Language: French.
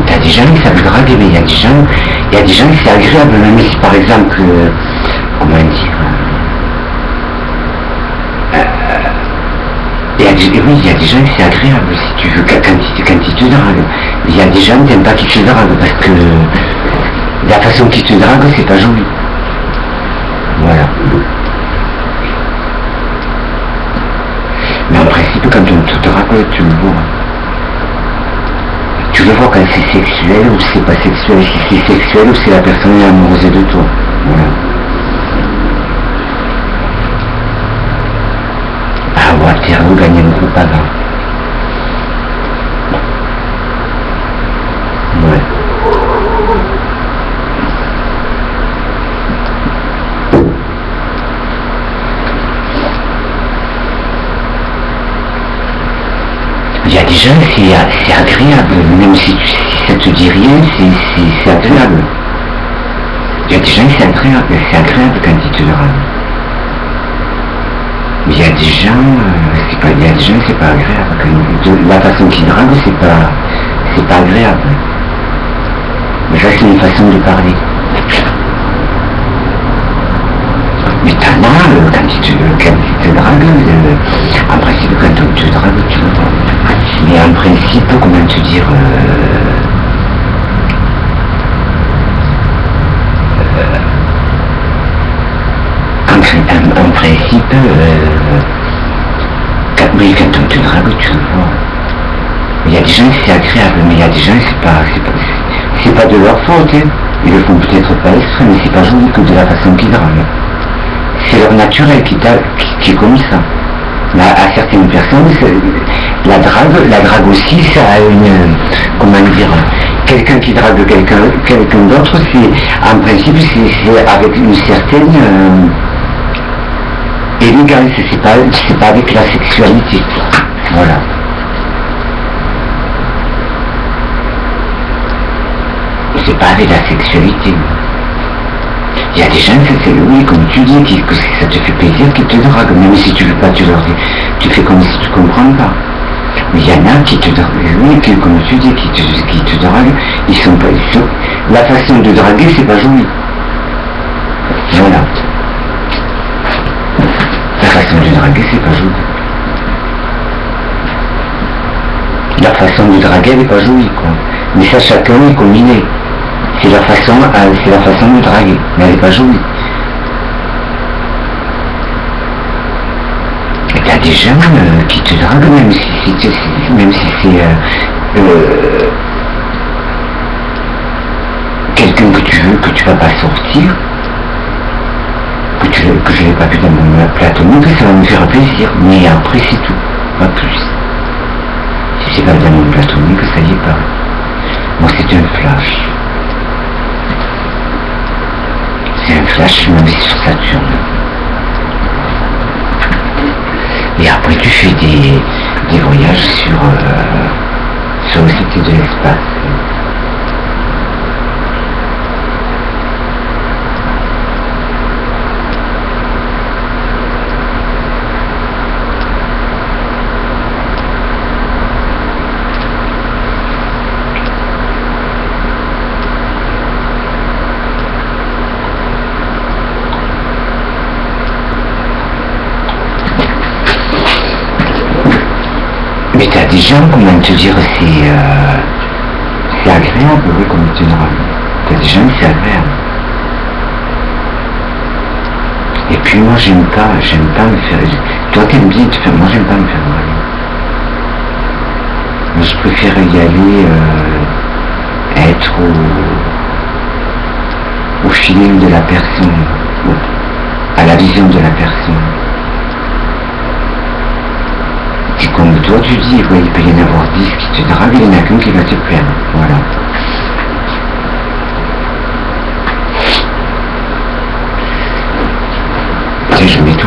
t'as des gens qui savent draguer, mais il y a des gens qui c'est agréable, même si par exemple, comment dire, oui, il y a des gens qui c'est agréable, si tu veux, quand ils te draguent. Il y a des gens qui n'aiment pas qu'ils te draguent, parce que la façon qu'ils te draguent, c'est pas joli. Voilà. Mais en principe, quand on te drague, tu le vois. Tu le vois quand c'est sexuel ou c'est pas sexuel, si c'est sexuel ou si la personne est amoureuse de toi. Voilà. À Waterloo, gagner le groupe avant. Ouais. Il y a des gens, c'est agréable, même si ça te dit rien, c'est agréable. Il y a des gens, c'est agréable quand ils te draguent. Mais il y a des gens, c'est pas agréable. La façon qu'ils draguent, c'est pas agréable. Mais ça, c'est une façon de parler. Mais t'en as, quand ils te draguent, en principe, quand on te drague, tu le vois. Mais en principe, comment te dire, en principe, quand on te drague, tu le vois. Il y a des gens c'est agréable, mais il y a des gens c'est pas de leur faute, hein. Ils le font peut-être pas exprès, mais c'est pas joli que de la façon qu'ils draguent. C'est leur naturel qui est comme ça. Mais à certaines personnes, la drague aussi, ça a une, comment dire, quelqu'un qui drague quelqu'un d'autre, c'est, en principe, c'est avec une certaine élégance, c'est pas avec la sexualité. Voilà. C'est pas avec la sexualité. Il y a des gens, oui, comme tu dis, que ça te fait plaisir qu'ils te draguent, même si tu veux pas, tu fais comme si tu comprends pas. Mais il y en a qui te draguent, oui, comme tu dis, qui te draguent, la façon de draguer, c'est pas joli. Voilà. La façon de draguer, c'est pas joli. La façon de draguer, elle est pas jolie, quoi. Mais ça, chacun est combiné. C'est la façon de draguer, mais elle n'est pas jolie. Il y a des gens qui te draguent, même si c'est quelqu'un que tu vas pas sortir, que je n'ai pas vu dans mon platonique, ça va me faire plaisir, mais après c'est tout, pas plus. Si c'est pas dans mon platonique, ça y est pas. Moi c'est un flash. C'est un flash, je me mets sur Saturne. Et après tu fais des voyages sur le site de l'espace. Mais t'as des gens, comment te dire, c'est agréable, oui, comme tu diras. T'as des gens, c'est agréable. Et puis moi, j'aime pas me faire... Toi, t'aimes bien te faire... Moi, j'aime pas me faire draguer. Moi, je préfère y aller, être au feeling de la personne, à la vision de la personne. Et comme toi tu dis, il peut y en avoir 10 qui te draguent, il n'y en a qu'un qui va te plaire. Voilà. Tu sais, je mets